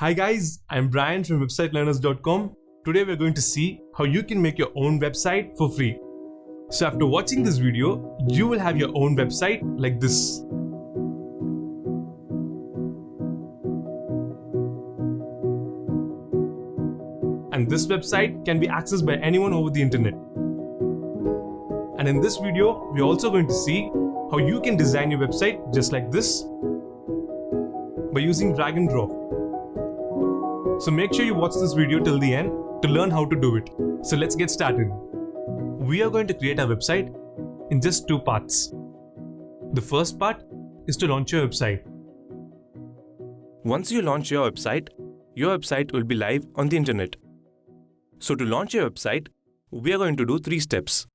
Hi guys, I'm Brian from websitelearners.com. Today we're going to see how you can make your own website for free. So after watching this video, you will have your own website like this. And this website can be accessed by anyone over the internet. And in this video, we're also going to see how you can design your website just like this by using drag and drop. So make sure you watch this video till the end to learn how to do it. So let's get started. We are going to create our website in just two parts. The first part is to launch your website. Once you launch your website will be live on the internet. So to launch your website, we are going to do 3 steps.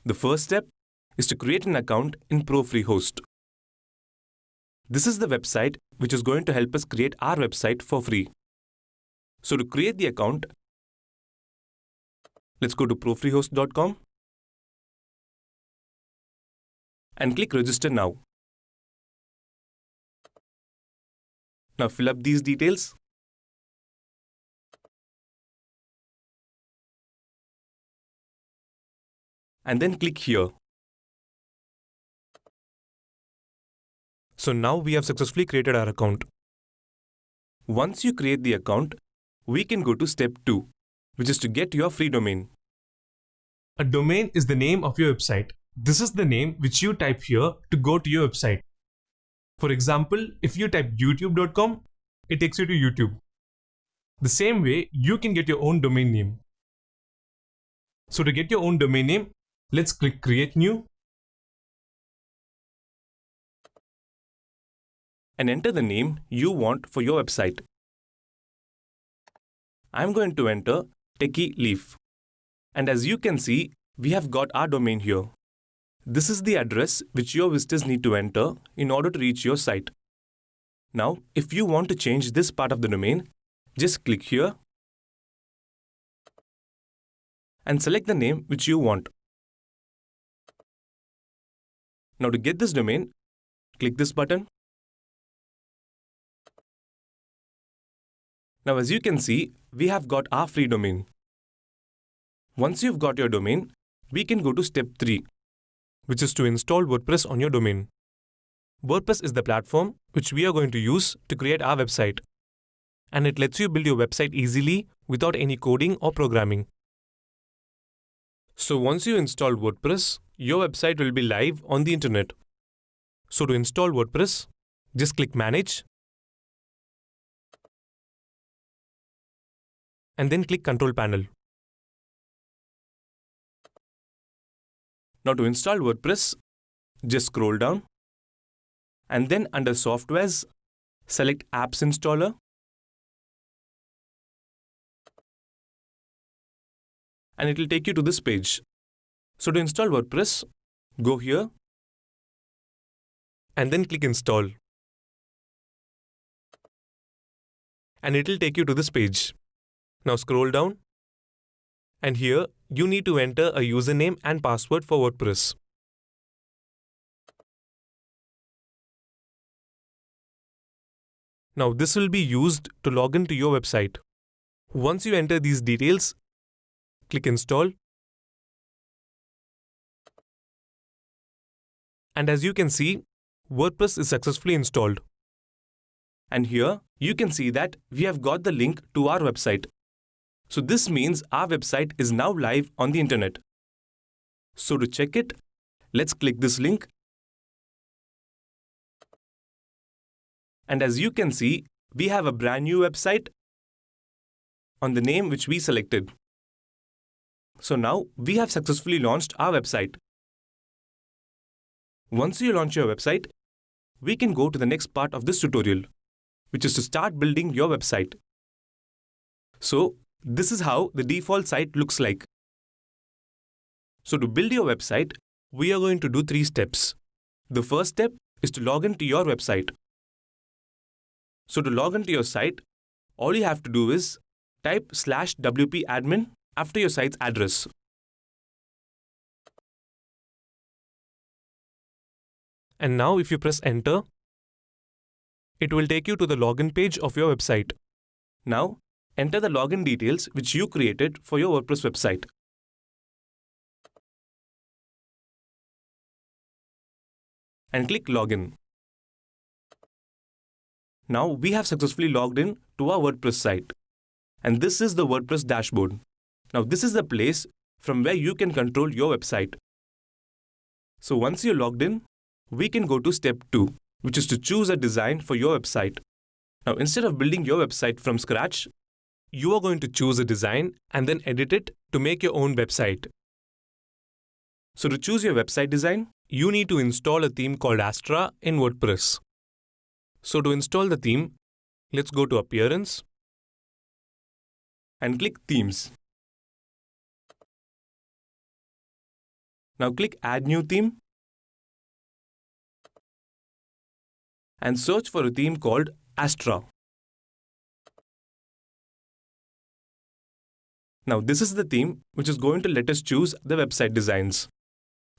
The first step is to create an account in ProFreeHost. This is the website which is going to help us create our website for free. So to create the account, let's go to profreehost.com and click Register Now. Now fill up these details. And then click here. So now we have successfully created our account. Once you create the account, we can go to step 2, which is to get your free domain. A domain is the name of your website. This is the name which you type here to go to your website. For example, if you type youtube.com, it takes you to YouTube. The same way, you can get your own domain name. So to get your own domain name, let's click Create New. And enter the name you want for your website. I'm going to enter Techie Leaf. And as you can see, we have got our domain here. This is the address which your visitors need to enter in order to reach your site. Now, if you want to change this part of the domain, just click here and select the name which you want. Now to get this domain, click this button. Now as you can see, we have got our free domain. Once you've got your domain, we can go to step 3, which is to install WordPress on your domain. WordPress is the platform which we are going to use to create our website. And it lets you build your website easily without any coding or programming. So once you install WordPress, your website will be live on the internet. So to install WordPress, just click Manage and then click Control Panel. Now to install WordPress, just scroll down and then under Softwares, select Apps Installer and it will take you to this page. So to install WordPress, go here and then click Install. And it will take you to this page. Now scroll down and here you need to enter a username and password for WordPress. Now this will be used to log into your website. Once you enter these details, click Install. And as you can see, WordPress is successfully installed. And here you can see that we have got the link to our website. So this means our website is now live on the internet. So to check it, let's click this link. And as you can see, we have a brand new website on the name which we selected. So now we have successfully launched our website. Once you launch your website, we can go to the next part of this tutorial, which is to start building your website. So this is how the default site looks like. So to build your website, we are going to do 3 steps. The first step is to log into your website. So to log into your site, all you have to do is type /wp-admin after your site's address. And now if you press Enter, it will take you to the login page of your website. Now, enter the login details which you created for your WordPress website. And click Login. Now we have successfully logged in to our WordPress site. And this is the WordPress dashboard. Now this is the place from where you can control your website. So once you're logged in, we can go to step 2, which is to choose a design for your website. Now instead of building your website from scratch, You are going to choose a design and then edit it to make your own website. so to choose your website design, You need to install a theme called Astra in WordPress. So to install the theme, let's go to Appearance. and click Themes. Now click Add New Theme and search for a theme called Astra. Now this is the theme which is going to let us choose the website designs.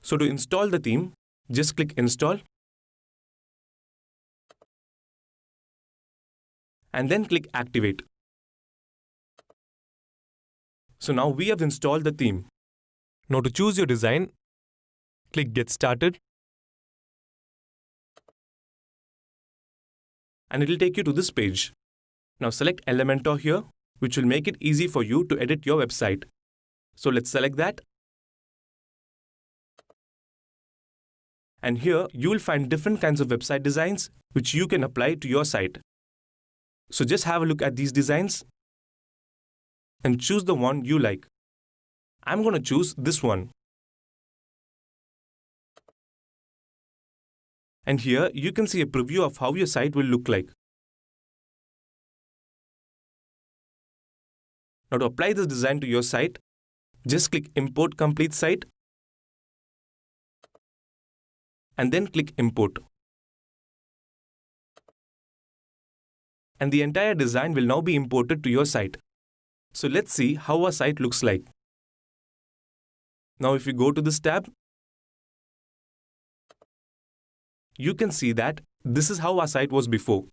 So to install the theme, just click Install and then click Activate. So now we have installed the theme. Now to choose your design, click Get Started. And it will take you to this page. Now select Elementor here, which will make it easy for you to edit your website. So let's select that. And here you will find different kinds of website designs which you can apply to your site. So just have a look at these designs and choose the one you like. I'm going to choose this one. And here you can see a preview of how your site will look like. Now to apply this design to your site, just click Import Complete Site and then click Import. And the entire design will now be imported to your site. So let's see how our site looks like. Now if you go to this tab, you can see that this is how our site was before.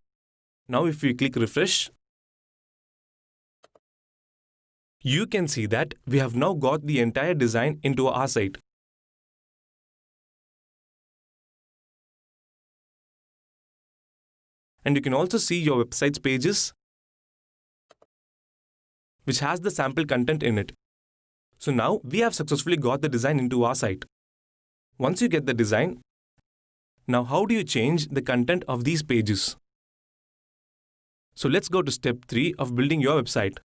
Now if we click Refresh, you can see that we have now got the entire design into our site. And you can also see your website's pages, which has the sample content in it. So now we have successfully got the design into our site. Once you get the design, now how do you change the content of these pages? So let's go to step 3 of building your website,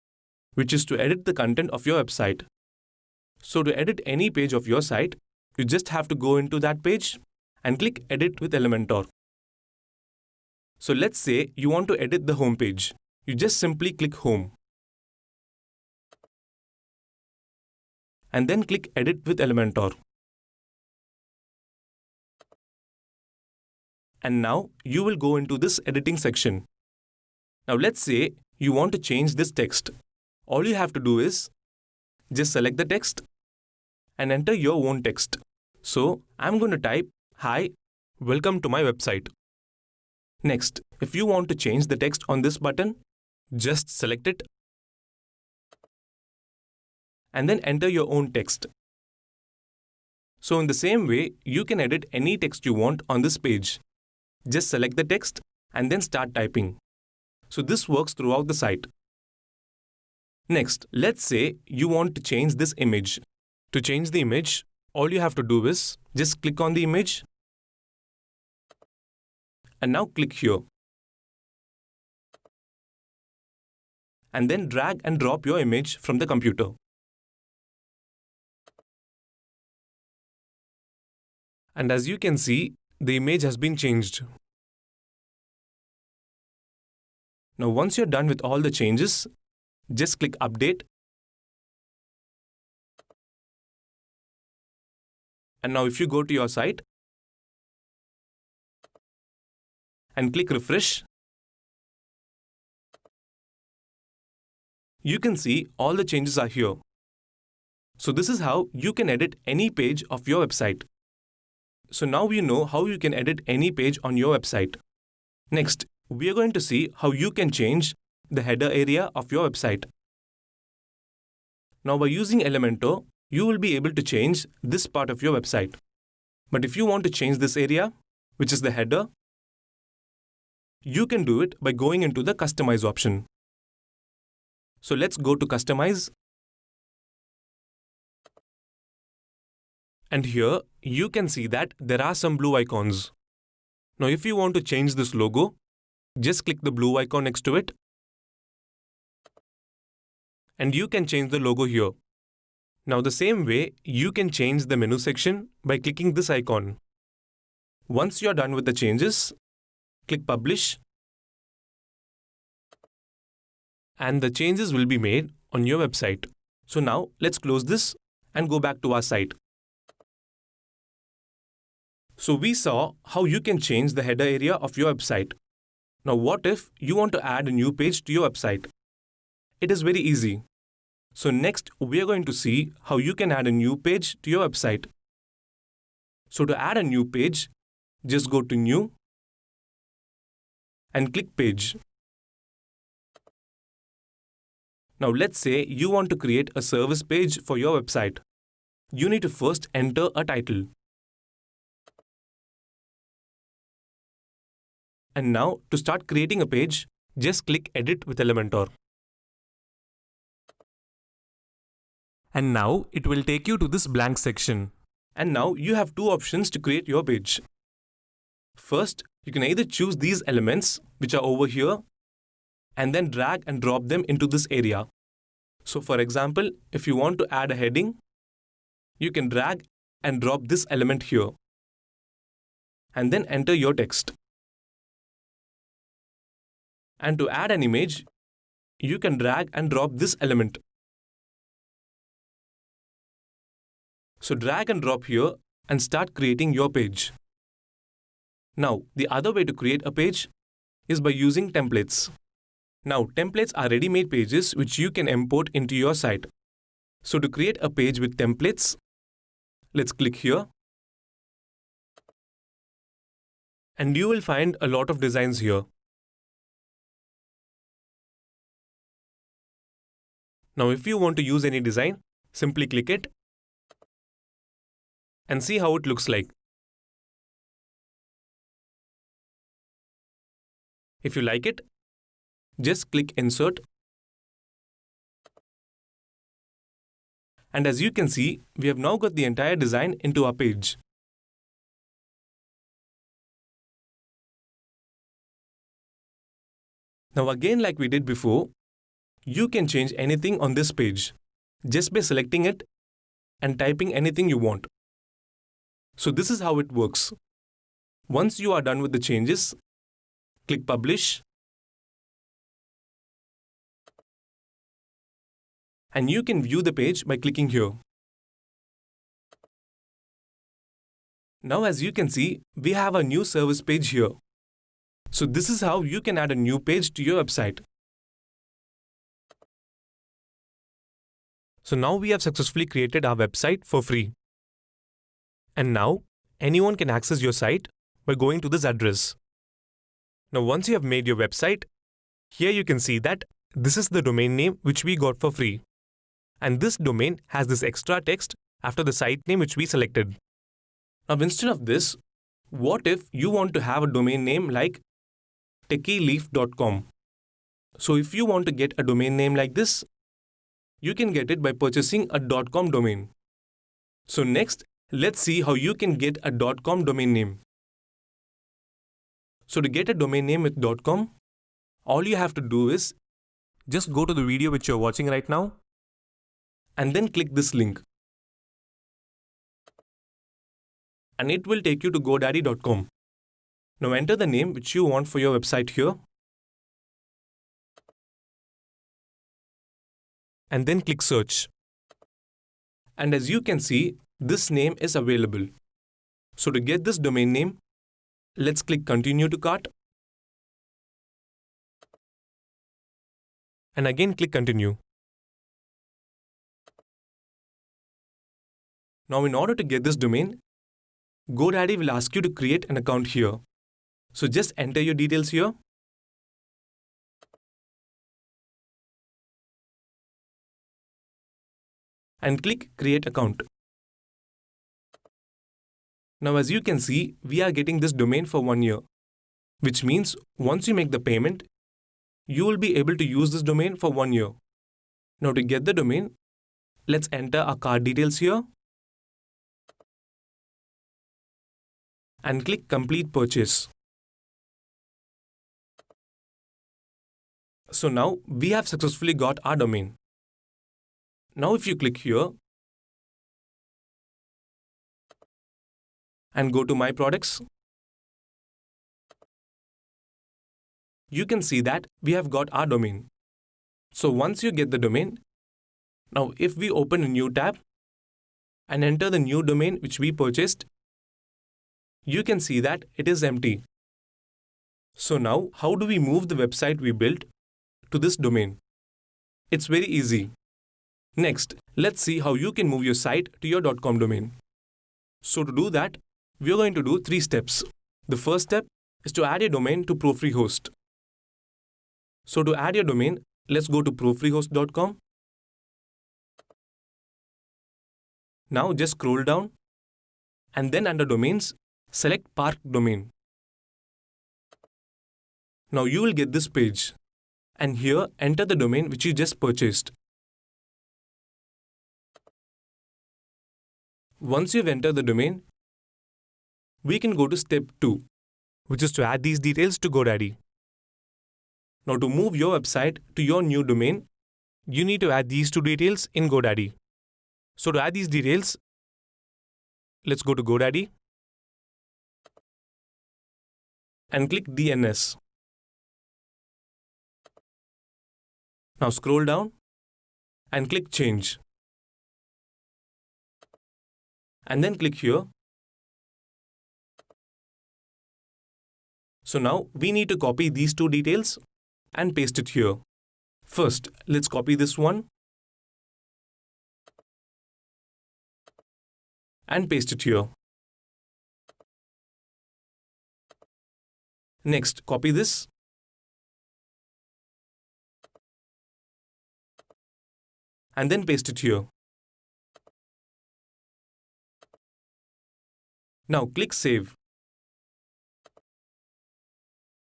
which is to edit the content of your website. So to edit any page of your site, you just have to go into that page and click Edit with Elementor. So let's say you want to edit the home page. You just simply click Home. And then click Edit with Elementor. And now you will go into this editing section. Now let's say you want to change this text. All you have to do is just select the text and enter your own text. So I'm going to type, "Hi, Welcome to my website." Next, if you want to change the text on this button, Just select it. and then enter your own text. So in the same way, you can edit any text you want on this page. Just select the text and then start typing. So this works throughout the site. Next, let's say you want to change this image. To change the image, all you have to do is Just click on the image and now click here. And then drag and drop your image from the computer. and as you can see, the image has been changed. Now once you're done with all the changes, just click Update. And now if you go to your site and click Refresh, you can see all the changes are here. So this is how you can edit any page of your website. So now you know how you can edit any page on your website. Next, we are going to see how you can change the header area of your website. Now by using Elementor, you will be able to change this part of your website. But if you want to change this area, which is the header, you can do it by going into the Customize option. So let's go to Customize. And here you can see that there are some blue icons. Now if you want to change this logo, just click the blue icon next to it. And you can change the logo here. Now the same way, you can change the menu section by clicking this icon. Once you are done with the changes, click Publish. And the changes will be made on your website. So now let's close this and go back to our site. So we saw how you can change the header area of your website. Now what if you want to add a new page to your website? It is very easy. So next we are going to see how you can add a new page to your website. So to add a new page, just go to New and click Page. Now let's say you want to create a service page for your website. You need to first enter a title. And now to start creating a page, just click Edit with Elementor. And now it will take you to this blank section. And now you have two options to create your page. First, you can either choose these elements which are over here and then drag and drop them into this area. So for example, if you want to add a heading, you can drag and drop this element here and then enter your text. And to add an image, you can drag and drop this element. So drag and drop here and start creating your page. Now, the other way to create a page is by using templates. Now, templates are ready-made pages which you can import into your site. So to create a page with templates, let's click here. And you will find a lot of designs here. Now, if you want to use any design, simply click it and see how it looks like. If you like it, just click Insert. And as you can see, we have now got the entire design into our page. Now again, like we did before, you can change anything on this page just by selecting it and typing anything you want. So this is how it works. Once you are done with the changes, click Publish. And you can view the page by clicking here. Now as you can see, we have a new service page here. So this is how you can add a new page to your website. So now we have successfully created our website for free. And now anyone can access your site by going to this address. Now once you have made your website, here you can see that this is the domain name which we got for free. And this domain has this extra text after the site name which we selected. Now instead of this, what if you want to have a domain name like techyleaf.com? So if you want to get a domain name like this, you can get it by purchasing a .com domain. So next, let's see how you can get a .com domain name. So to get a domain name with .com, all you have to do is just go to the video which you're watching right now and then click this link. And it will take you to GoDaddy.com. Now enter the name which you want for your website here. And then click Search. And as you can see, this name is available. So to get this domain name, let's click Continue to Cart. And again click Continue. Now in order to get this domain, GoDaddy will ask you to create an account here. So just enter your details here. and click Create Account. Now as you can see, we are getting this domain for 1 year, which means once you make the payment, you will be able to use this domain for 1 year. Now to get the domain, let's enter our card details here and click Complete Purchase. So now we have successfully got our domain. Now if you click here and go to My Products, you can see that we have got our domain. So once you get the domain, now if we open a new tab and enter the new domain which we purchased, you can see that it is empty. So now how do we move the website we built to this domain? It's very easy. Next, let's see how you can move your site to your .com domain. So to do that, we are going to do 3 steps. The first step is to add a domain to ProFreeHost. So to add your domain, let's go to profreehost.com. Now just scroll down and then under domains, select Park Domain. Now you will get this page and here enter the domain which you just purchased. Once you've entered the domain, we can go to step 2, which is to add these details to GoDaddy. Now to move your website to your new domain, you need to add these 2 details in GoDaddy. So to add these details, let's go to GoDaddy and click DNS. Now scroll down and click Change. And then click here. So now we need to copy these 2 details and paste it here. First, let's copy this one and paste it here. Next, copy this and then paste it here. Now click Save.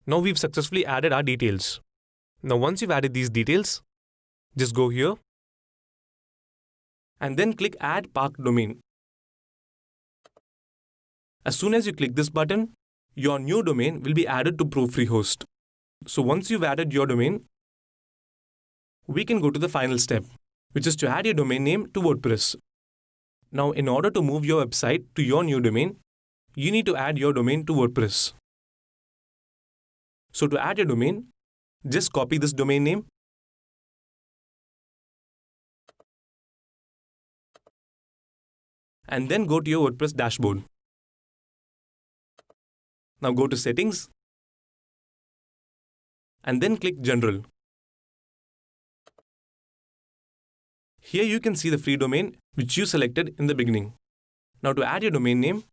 Now we've successfully added our details. Now once you've added these details, just go here and then click Add Park Domain. As soon as you click this button, your new domain will be added to ProFreeHost. So once you've added your domain, we can go to the final step, which is to add your domain name to WordPress. Now in order to move your website to your new domain, you need to add your domain to WordPress. So to add your domain, just copy this domain name and then go to your WordPress dashboard. Now go to Settings and then click General. Here you can see the free domain which you selected in the beginning. Now to add your domain name,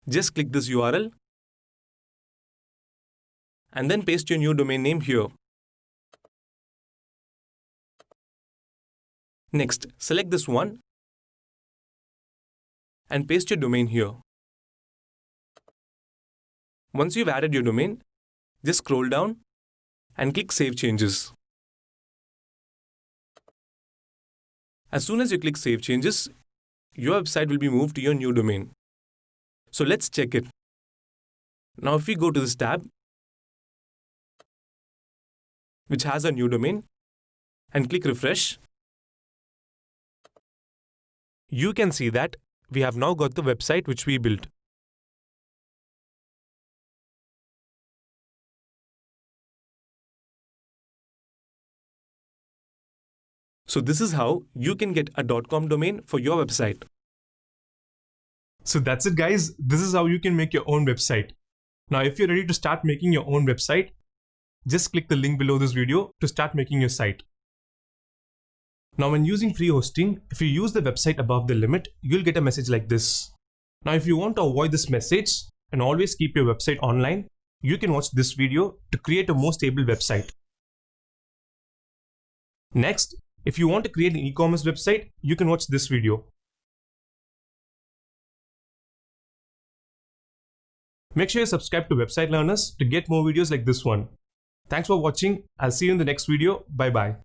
just click this URL and then paste your new domain name here. Next, select this one and paste your domain here. Once you've added your domain, just scroll down and click Save Changes. As soon as you click Save Changes, your website will be moved to your new domain. So let's check it. Now if we go to this tab, which has a new domain, and click Refresh, you can see that we have now got the website which we built. So this is how you can get a .com domain for your website. So that's it, guys. This is how you can make your own website. Now, if you're ready to start making your own website, just click the link below this video to start making your site. Now, when using free hosting, if you use the website above the limit, you'll get a message like this. Now, if you want to avoid this message and always keep your website online, you can watch this video to create a more stable website. Next, If you want to create an e-commerce website, you can watch this video. Make sure you subscribe to Website Learners to get more videos like this one. Thanks for watching. I'll see you in the next video. Bye bye.